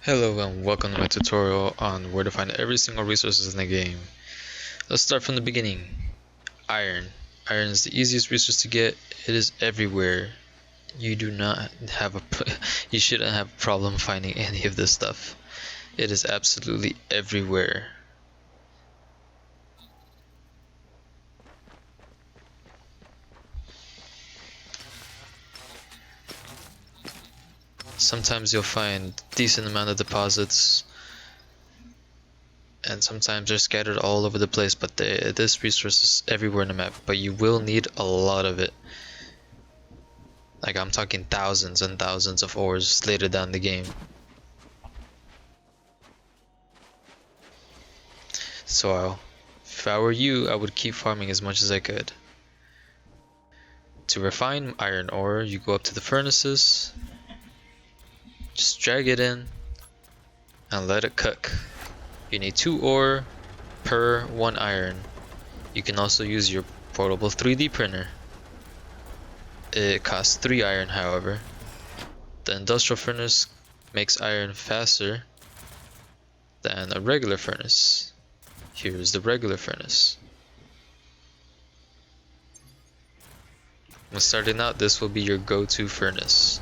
Hello and welcome to my tutorial on where to find every single resources in the game. Let's start from the beginning. Iron. Iron is the easiest resource to get. It is everywhere. You do not have a you shouldn't have a problem finding any of this stuff. It is absolutely everywhere. Sometimes you'll find decent amount of deposits, and sometimes they're scattered all over the place, but this resource is everywhere in the map, but you will need a lot of it. Like, I'm talking thousands and thousands of ores later down the game. So if I were you, I would keep farming as much as I could. To refine iron ore, you go up to the furnaces, just drag it in, and let it cook. You need 2 ore per 1 iron. You can also use your portable 3D printer. It costs 3 iron, however. The industrial furnace makes iron faster than a regular furnace. Here's the regular furnace. When starting out, this will be your go-to furnace,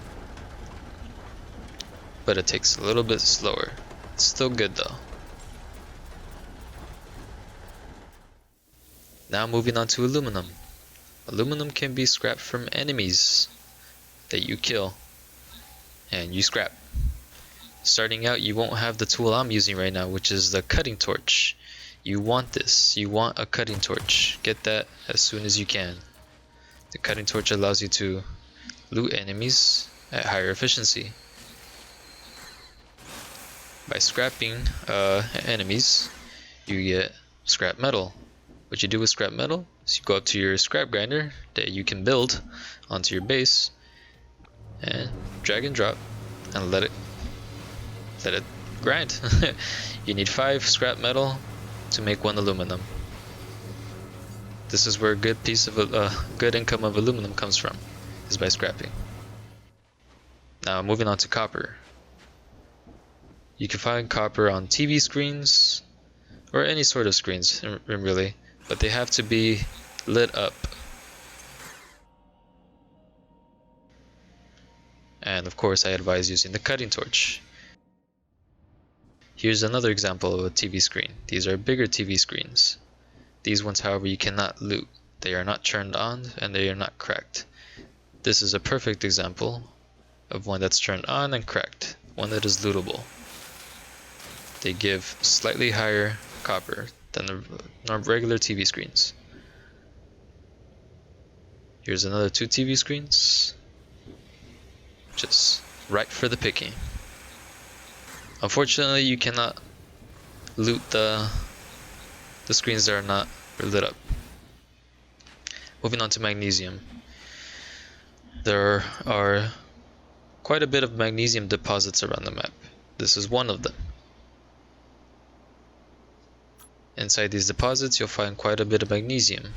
but it takes a little bit slower. It's still good though. Now moving on to aluminum. Aluminum can be scrapped from enemies that you kill and you scrap. Starting out, you won't have the tool I'm using right now, which is the cutting torch. You want this. You want a cutting torch. Get that as soon as you can. The cutting torch allows you to loot enemies at higher efficiency. By scrapping enemies, you get scrap metal. What you do with scrap metal is you go up to your scrap grinder that you can build onto your base and drag and drop and let it grind. You need 5 scrap metal to make 1 aluminum. This is where a good piece of good income of aluminum comes from, is by scrapping. Now moving on to copper. You can find copper on TV screens or any sort of screens, really, but they have to be lit up. And of course, I advise using the cutting torch. Here's another example of a TV screen. These are bigger TV screens. These ones, however, you cannot loot. They are not turned on and they are not cracked. This is a perfect example of one that's turned on and cracked, one that is lootable. They give slightly higher copper than the regular TV screens. Here's another 2 TV screens, just right for the picking. Unfortunately, you cannot loot the screens that are not lit up. Moving on to magnesium. There are quite a bit of magnesium deposits around the map. This is one of them. Inside these deposits, you'll find quite a bit of magnesium,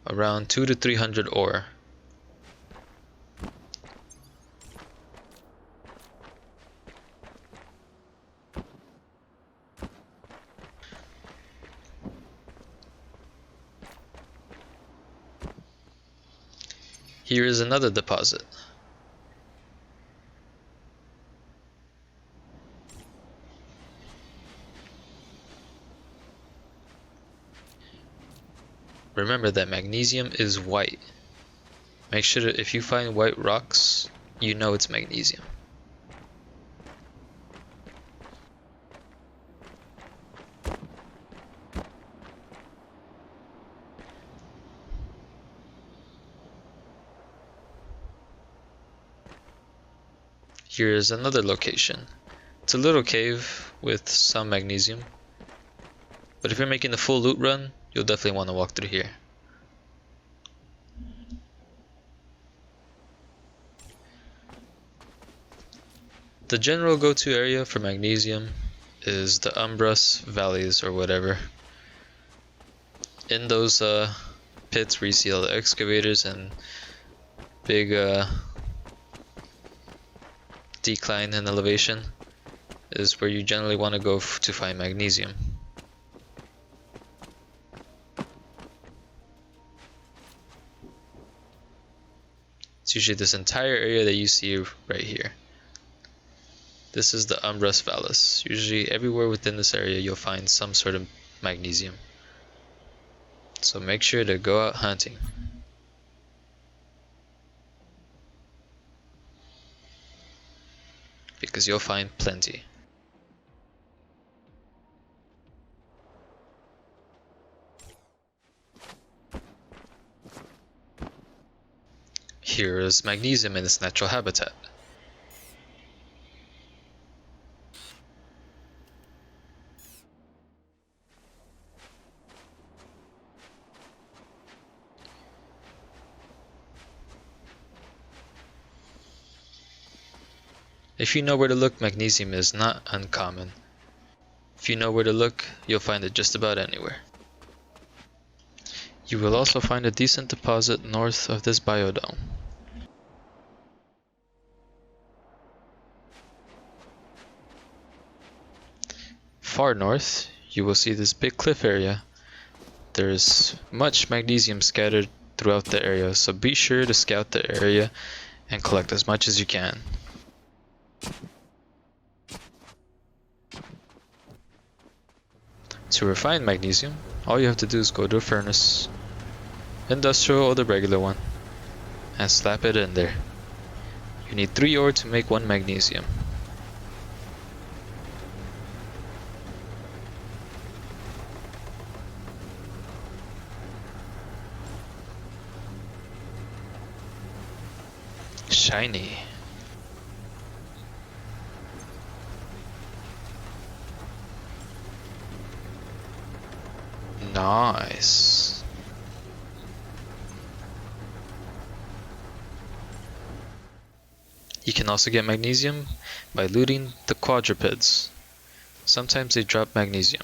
around 200 to 300 ore. Here is another deposit. Remember that magnesium is white. Make sure that if you find white rocks, you know it's magnesium. Here is another location. It's a little cave with some magnesium, but if you're making the full loot run, you'll definitely want to walk through here. The general go-to area for magnesium is the Umbras valleys or whatever. In those pits where you see all the excavators and big decline in elevation, is where you generally want to go to find magnesium. It's usually this entire area that you see right here. This is the Umbras Vallis. Usually everywhere within this area you'll find some sort of magnesium. So make sure to go out hunting. Because you'll find plenty. Here is magnesium in its natural habitat. If you know where to look, magnesium is not uncommon. If you know where to look, you'll find it just about anywhere. You will also find a decent deposit north of this biodome. Far north, you will see this big cliff area. There is much magnesium scattered throughout the area, so be sure to scout the area and collect as much as you can. To refine magnesium, all you have to do is go to a furnace, industrial or the regular one, and slap it in there. You need 3 ore to make 1 magnesium. Shiny. Nice. You can also get magnesium by looting the quadrupeds. Sometimes they drop magnesium.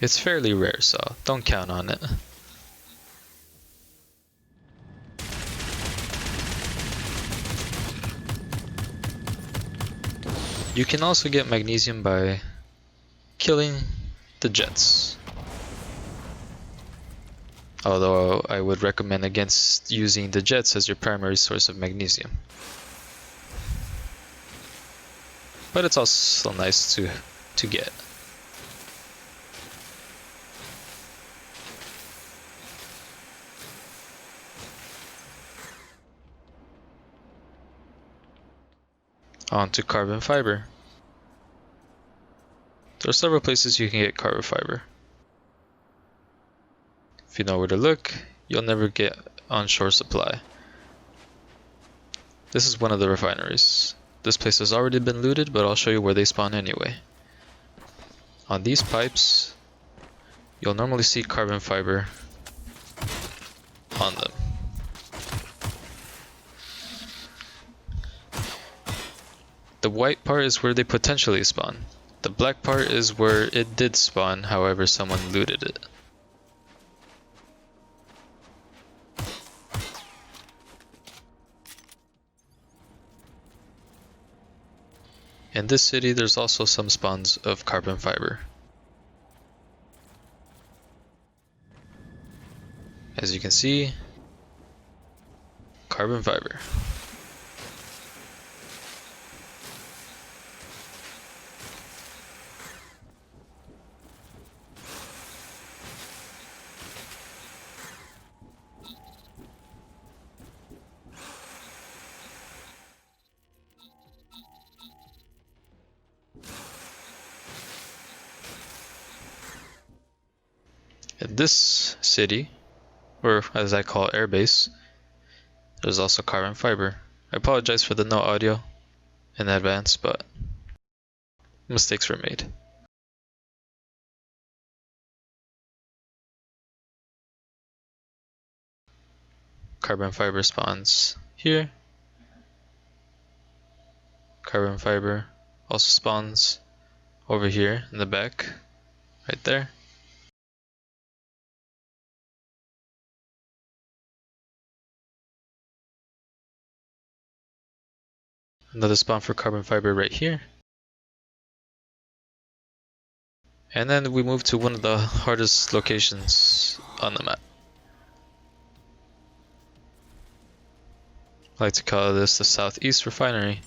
It's fairly rare, so don't count on it. You can also get magnesium by killing the jets. Although I would recommend against using the jets as your primary source of magnesium. But it's also nice to get. On to carbon fiber. There are several places you can get carbon fiber. If you know where to look, you'll never get onshore supply. This is one of the refineries. This place has already been looted, but I'll show you where they spawn anyway. On these pipes, you'll normally see carbon fiber on them. The white part is where they potentially spawn. The black part is where it did spawn, however someone looted it. In this city, there's also some spawns of carbon fiber. As you can see, carbon fiber. In this city, or as I call it, airbase, there's also carbon fiber. I apologize for the no audio in advance, but mistakes were made. Carbon fiber spawns here. Carbon fiber also spawns over here in the back, right there. Another spawn for carbon fiber right here. And then we move to one of the hardest locations on the map. I like to call this the Southeast Refinery.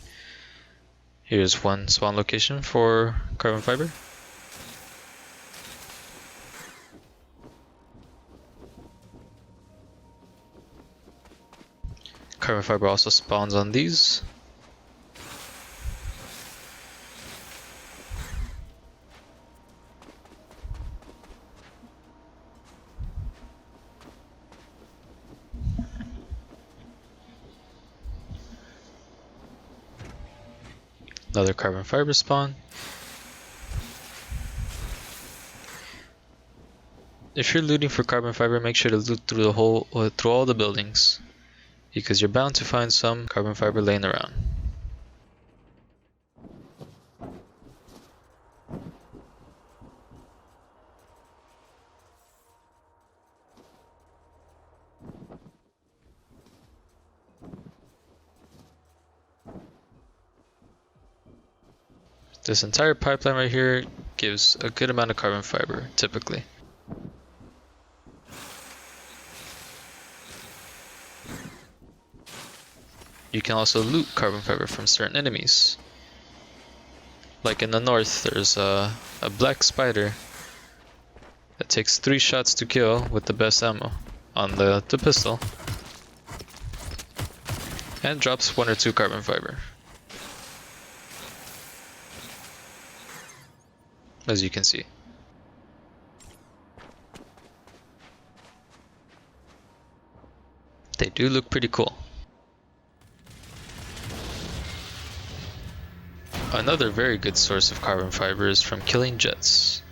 Here's one spawn location for carbon fiber. Carbon fiber also spawns on these. Another carbon fiber spawn. If you're looting for carbon fiber, make sure to loot through through all the buildings, because you're bound to find some carbon fiber laying around. This entire pipeline right here gives a good amount of carbon fiber, typically. You can also loot carbon fiber from certain enemies. Like in the north, there's a black spider that takes 3 shots to kill with the best ammo on the pistol, and drops 1 or 2 carbon fiber. As you can see. They do look pretty cool. Another very good source of carbon fiber is from killing jets.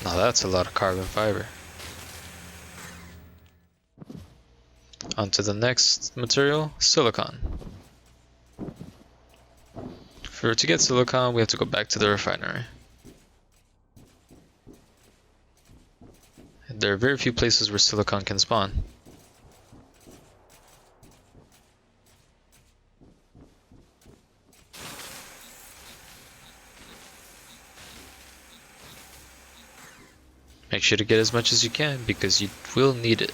Now that's a lot of carbon fiber. Onto the next material, silicon. To get silicon, we have to go back to the refinery. And there are very few places where silicon can spawn. Make sure to get as much as you can, because you will need it.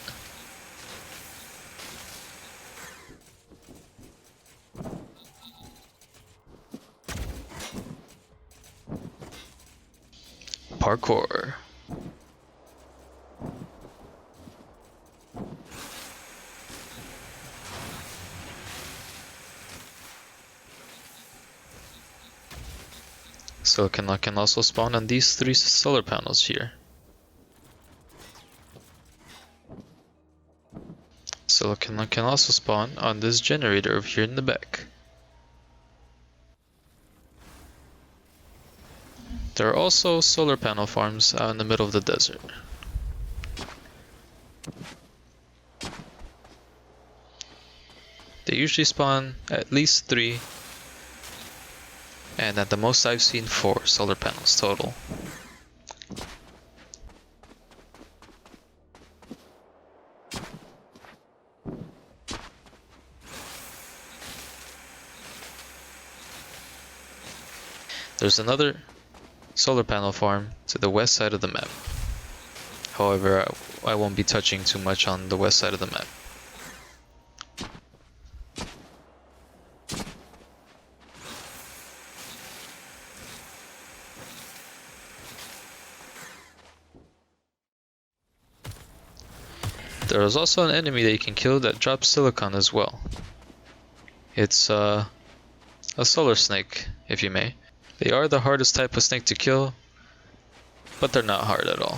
Parkour. Silicon can also spawn on these 3 solar panels here. Silicon can also spawn on this generator over here in the back. There are also solar panel farms out in the middle of the desert. They usually spawn at least 3, and at the most I've seen 4 solar panels total. There's another solar panel farm to the west side of the map. However, I won't be touching too much on the west side of the map. There is also an enemy that you can kill that drops silicon as well. It's a solar snake, if you may. They are the hardest type of snake to kill, but they're not hard at all.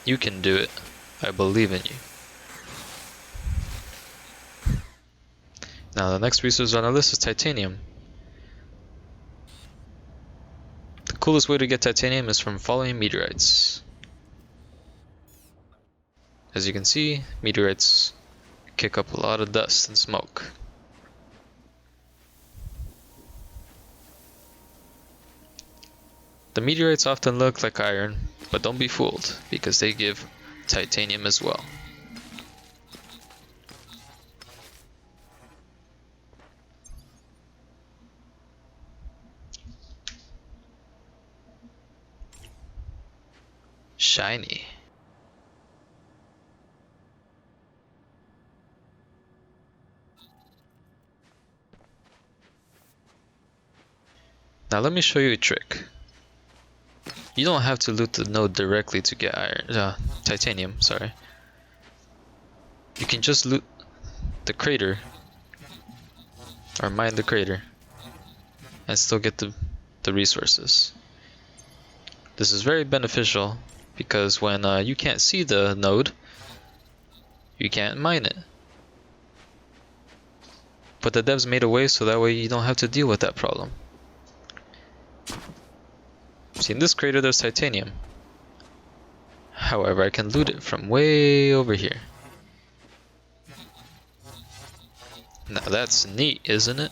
You can do it. I believe in you. Now the next resource on our list is titanium. The coolest way to get titanium is from following meteorites. As you can see, meteorites kick up a lot of dust and smoke. The meteorites often look like iron, but don't be fooled, because they give titanium as well. Shiny. Now let me show you a trick. You don't have to loot the node directly to get titanium, sorry. You can just loot the crater, or mine the crater, and still get the resources. This is very beneficial because when you can't see the node, you can't mine it. But the devs made a way so that way you don't have to deal with that problem. See, in this crater there's titanium. However, I can loot it from way over here. Now that's neat, isn't it?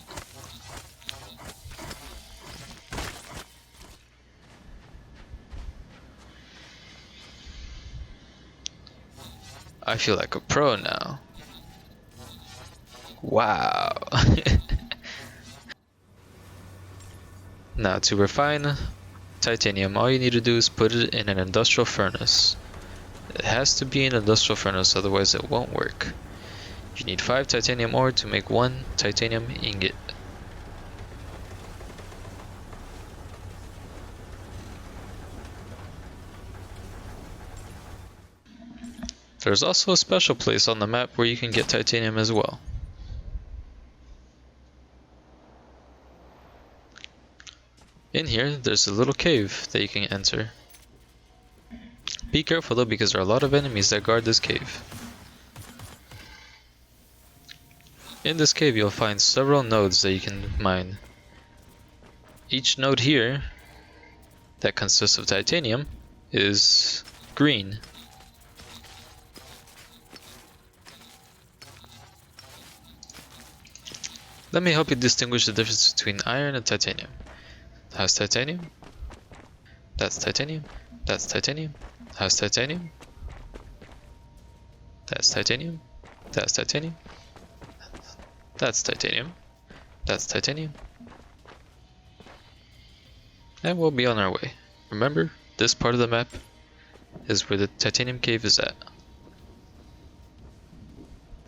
I feel like a pro now. Wow. Now to refine titanium, all you need to do is put it in an industrial furnace. It has to be an industrial furnace, otherwise it won't work. You need 5 titanium ore to make 1 titanium ingot. There's also a special place on the map where you can get titanium as well. In here, there's a little cave that you can enter. Be careful though, because there are a lot of enemies that guard this cave. In this cave you'll find several nodes that you can mine. Each node here, that consists of titanium, is green. Let me help you distinguish the difference between iron and titanium. Has titanium, that's titanium, that's titanium, has titanium, that's titanium, that's titanium, that's titanium, that's titanium, and we'll be on our way. Remember, this part of the map is where the titanium cave is at.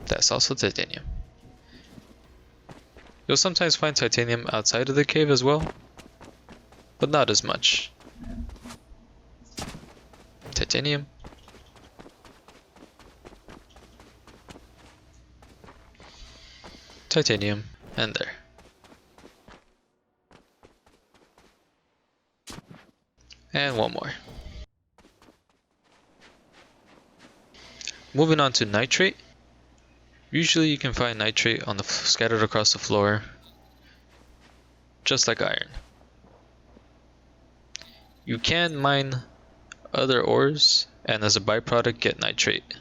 That's also titanium. You'll sometimes find titanium outside of the cave as well, but not as much. Titanium. Titanium, and there. And one more. Moving on to nitrate. Usually you can find nitrate on scattered across the floor, just like iron. You can mine other ores and as a byproduct get nitrate.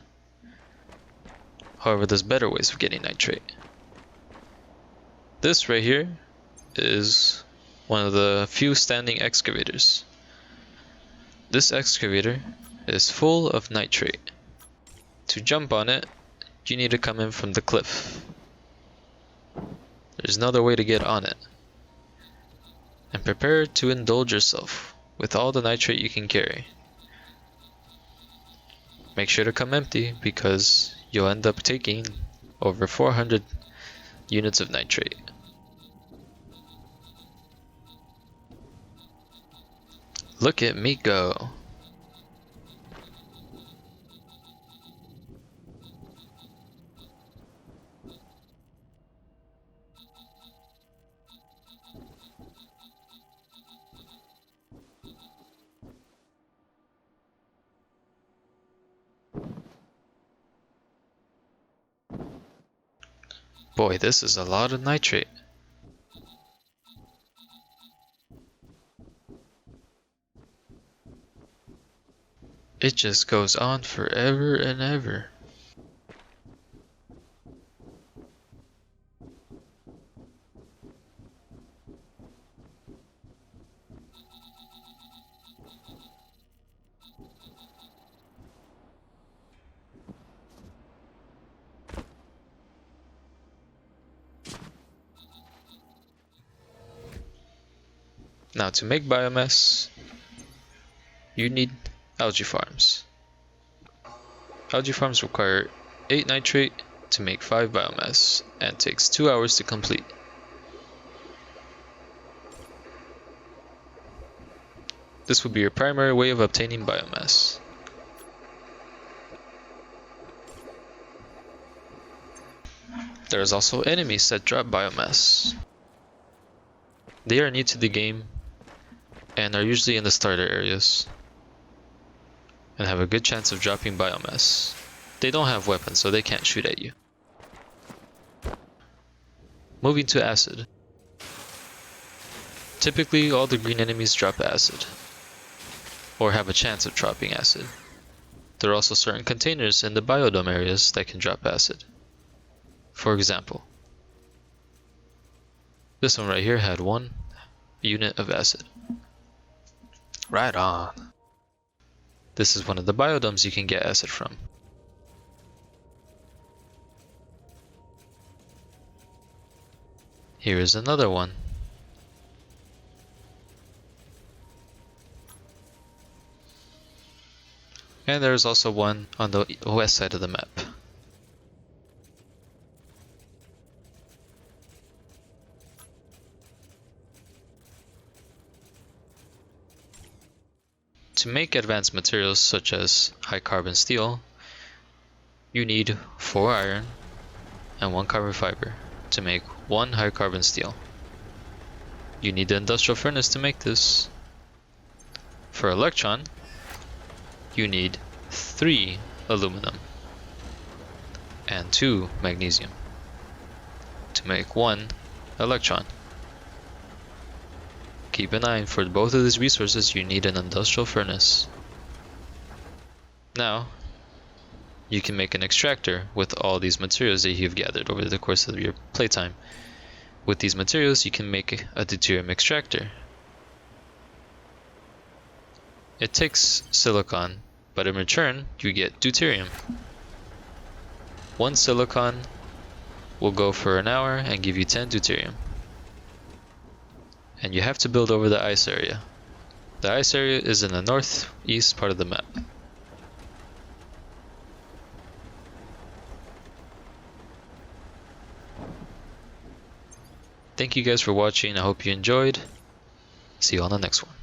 However, there's better ways of getting nitrate. This right here is one of the few standing excavators. This excavator is full of nitrate. To jump on it, you need to come in from the cliff. There's no other way to get on it. And prepare to indulge yourself with all the nitrate you can carry. Make sure to come empty because you'll end up taking over 400 units of nitrate. Look at me go. Boy, this is a lot of nitrate. It just goes on forever and ever. Now to make biomass, you need algae farms. Algae farms require 8 nitrate to make 5 biomass and takes 2 hours to complete. This will be your primary way of obtaining biomass. There is also enemies that drop biomass. They are new to the game and are usually in the starter areas and have a good chance of dropping biomass. They don't have weapons, so they can't shoot at you. Moving to acid. Typically, all the green enemies drop acid, or have a chance of dropping acid. There are also certain containers in the biodome areas that can drop acid. For example, this one right here had 1 unit of acid. Right on. This is one of the biodomes you can get acid from. Here is another one. And there is also one on the west side of the map. To make advanced materials such as high carbon steel, you need 4 iron and 1 carbon fiber to make 1 high carbon steel. You need the industrial furnace to make this. For Electron, you need 3 aluminum and 2 magnesium to make 1 Electron. Keep in mind, for both of these resources you need an industrial furnace. Now, you can make an extractor with all these materials that you've gathered over the course of your playtime. With these materials you can make a deuterium extractor. It takes silicon, but in return you get deuterium. 1 silicon will go for an hour and give you 10 deuterium. And you have to build over the ice area. The ice area is in the northeast part of the map. Thank you guys for watching. I hope you enjoyed. See you on the next one.